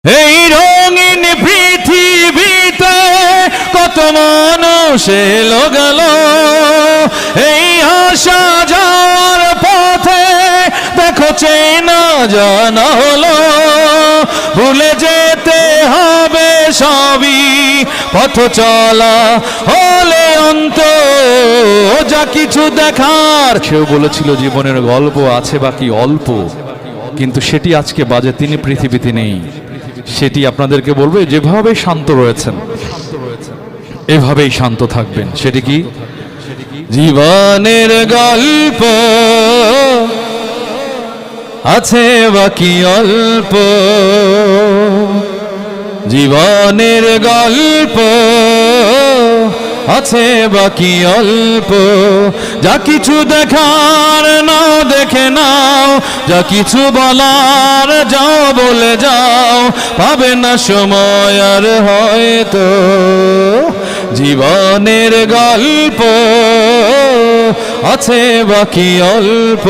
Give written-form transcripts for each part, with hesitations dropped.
এই রঙিন পৃথিবীতে কত মানুষ এলো গেল, এই আসা যাওয়ার পথে দেখো চেনা জানা হলো। ভুলে যেতে হবে সবই, পথ চলা হলে অন্ত যা কিছু দেখার। সেও বলেছিল জীবনের গল্প আছে বাকি অল্প, কিন্তু সেটি আজকে বাজে তিনি পৃথিবীতে নেই। সেটি আপনাদেরকে বলবে যেভাবে শান্ত রয়েছেন এভাবেই শান্ত থাকবেন। সেটি কি? জীবনের গল্প আছে বাকি অল্প, জীবনের গল্প আছে বাকি অল্প। যা কিছু দেখার নাও দেখে নাও, যা কিছু বলার যাও বলে যাও, পাবে না সময় আর হয়তো। জীবনের গল্প আছে বাকি অল্প।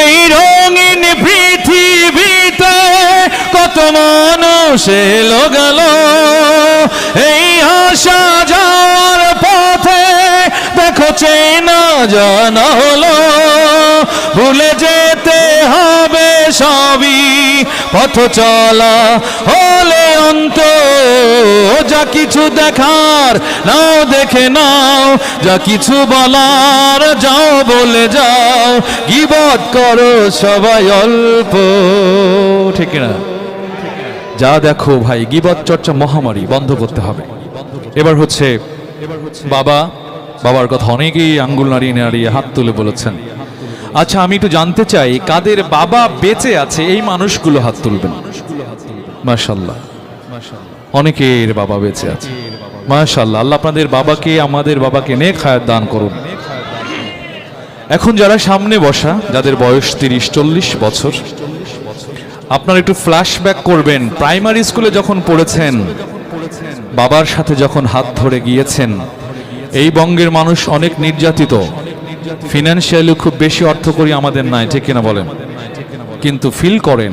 এই রঙিন পৃথিবীতে কত মানুষ এলো গেল, এই আসা যাওয়ার পথে দেখো চেনা জানা হলো। ভুলে যেতে হবে সবই, পথ চলা হলে অন্ত যা কিছু দেখার নাও দেখে নাও, যা কিছু বলার যাও বলে যাও। গীবত করো সবাই অল্প, ঠিক না? যা দেখো ভাই, গীবত চর্চা মহামারী, বন্ধ করতে হবে। এবার হচ্ছে বাবার কথা অনেকেই আঙ্গুল নাড়িয়ে নাড়িয়ে হাত তুলে বলেছেন। আচ্ছা, আমি একটু জানতে চাই কাদের বাবা বেঁচে আছে এই মানুষগুলো হাত তুলবেন। মাশাআল্লাহ, অনেকের বাবা বেঁচে আছে। মাশাআল্লাহ, আল্লাহ আপনাদের বাবাকে আমাদের বাবাকে নেক হায়াত দান করুন। এখন যারা সামনে বসা, যাদের বয়স 30-40 বছর, আপনারা একটু ফ্ল্যাশব্যাক করবেন। প্রাইমারি স্কুলে যখন পড়েছেন, বাবার সাথে যখন হাত ধরে গিয়েছেন। এই বঙ্গের মানুষ অনেক নির্যাতিত, ফিনান্সিয়ালি খুব বেশি অর্থকরী আমাদের নাই, ঠিক কিনা বলেন? কিন্তু ফিল করেন